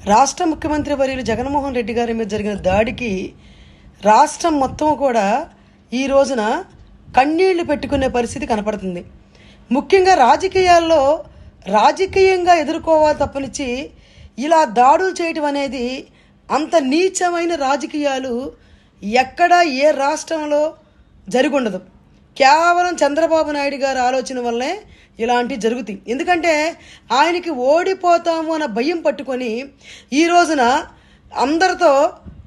రాష్ట్ర ముఖ్యమంత్రి వర్యులు జగన్మోహన్ రెడ్డి గారి మీద జరిగిన దాడికి రాష్ట్రం మొత్తం కూడా ఈ రోజున కన్నీళ్లు పెట్టుకునే పరిస్థితి కనపడుతుంది. ముఖ్యంగా రాజకీయాల్లో రాజకీయంగా ఎదుర్కోవాలి తప్పనిచ్చి ఇలా దాడులు చేయటం అనేది అంత నీచమైన రాజకీయాలు ఎక్కడా ఏ రాష్ట్రంలో జరుగుండదు. కేవలం చంద్రబాబు నాయుడు గారి ఆలోచన వల్లే ఇలాంటివి జరుగుతాయి. ఎందుకంటే ఆయనకి ఓడిపోతాము అన్న భయం పట్టుకొని ఈ రోజున అందరితో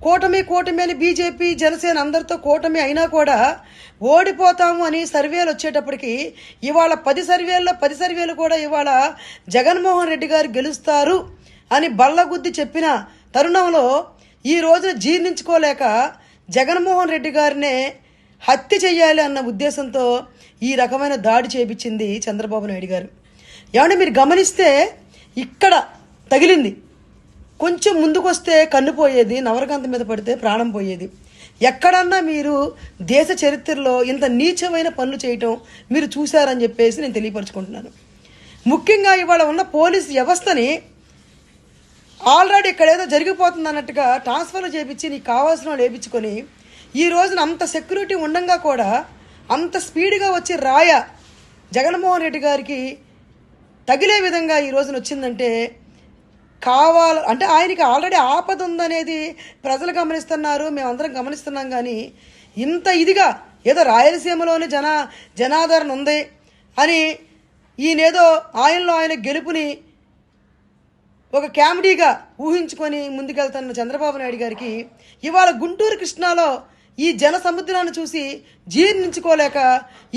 కూటమి అని బీజేపీ జనసేన అందరితో కూటమి అయినా కూడా ఓడిపోతాము అని సర్వేలు వచ్చేటప్పటికి ఇవాళ 10 సర్వేలు కూడా ఇవాళ జగన్మోహన్ రెడ్డి గారు గెలుస్తారు అని బల్లగుద్ది చెప్పిన తరుణంలో ఈ రోజున జీర్ణించుకోలేక జగన్మోహన్ రెడ్డి గారినే హత్య చేయాలి అన్న ఉద్దేశంతో ఈ రకమైన దాడి చేపించింది చంద్రబాబు నాయుడు గారు. ఏమంటే మీరు గమనిస్తే ఇక్కడ తగిలింది, కొంచెం ముందుకొస్తే కన్ను పోయేది, నవరకాంత మీద పడితే ప్రాణం పోయేది. ఎక్కడన్నా మీరు దేశ చరిత్రలో ఇంత నీచమైన పనులు చేయటం మీరు చూశారని చెప్పేసి నేను తెలియపరచుకుంటున్నాను. ముఖ్యంగా ఇవాళ ఉన్న పోలీస్ వ్యవస్థని ఆల్రెడీ ఇక్కడ ఏదో జరిగిపోతుంది అన్నట్టుగా ట్రాన్స్ఫర్లు చేపించి నీకు కావాల్సిన వాళ్ళు వేయించుకొని ఈ రోజున అంత సెక్యూరిటీ ఉండగా కూడా అంత స్పీడ్గా వచ్చి జగన్మోహన్ రెడ్డి గారికి తగిలే విధంగా ఈ రోజున వచ్చిందంటే అంటే ఆయనకి ఆల్రెడీ ఆపద ఉందనేది ప్రజలు గమనిస్తున్నారు, మేమందరం గమనిస్తున్నాం. కానీ ఇంత ఇదిగా ఏదో రాయలసీమలోనే జనాదరణ ఉంది అని ఈయనేదో ఆయనలో ఆయన గెలుపుని ఒక కామెడీగా ఊహించుకొని ముందుకెళ్తున్న చంద్రబాబు నాయుడు గారికి ఇవాళ గుంటూరు కృష్ణాలో ఈ జన సముద్రాన్ని చూసి జీర్ణించుకోలేక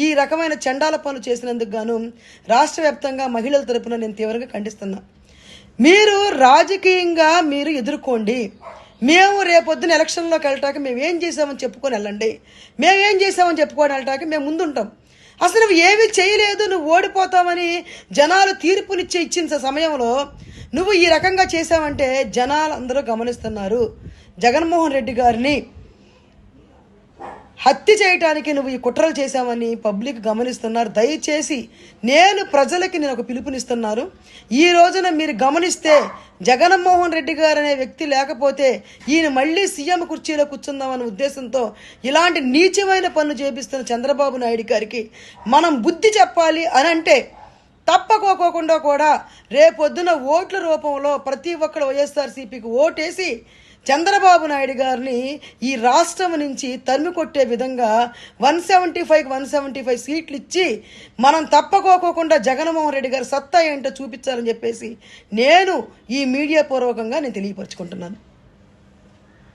ఈ రకమైన చండాల పనులు చేసినందుకు గాను రాష్ట్ర వ్యాప్తంగా మహిళల తరపున నేను తీవ్రంగా ఖండిస్తున్నా. మీరు రాజకీయంగా మీరు ఎదుర్కోండి. మేము రేపొద్దున ఎలక్షన్లోకి వెళ్ళటానికి మేము ఏం చేసామని చెప్పుకొని వెళ్ళండి. మేమేం చేసామని చెప్పుకొని వెళ్ళటానికి మేము ముందుంటాం. అసలు నువ్వు ఏమీ చేయలేదు, నువ్వు ఓడిపోతామని జనాలు ఇచ్చిన సమయంలో నువ్వు ఈ రకంగా చేసావంటే జనాలు అందరూ గమనిస్తున్నారు. జగన్మోహన్ రెడ్డి గారిని హత్య చేయటానికి నువ్వు ఈ కుట్రలు చేశావని పబ్లిక్ గమనిస్తున్నారు. దయచేసి ప్రజలకి నేను ఒక పిలుపునిస్తున్నాను. ఈ రోజున మీరు గమనిస్తే జగన్మోహన్ రెడ్డి గారు అనే వ్యక్తి లేకపోతే ఈయన మళ్ళీ సీఎం కుర్చీలో కూర్చుందామనే ఉద్దేశంతో ఇలాంటి నీచమైన పనులు చేపిస్తున్న చంద్రబాబు నాయుడు గారికి మనం బుద్ధి చెప్పాలి అని అంటే తప్పకోకుండా కూడా రేపొద్దున ఓట్ల రూపంలో ప్రతి ఒక్కరు వైఎస్ఆర్సీపీకి ఓటేసి చంద్రబాబు నాయుడు గారిని ఈ రాష్ట్రం నుంచి తరిమి కొట్టే విధంగా 175 సీట్లు ఇచ్చి మనం తప్పకోకుండా జగన్మోహన్ రెడ్డి గారి సత్తా ఏంటో చూపించాలని చెప్పేసి నేను ఈ మీడియా పూర్వకంగా నేను తెలియపరచుకుంటున్నాను.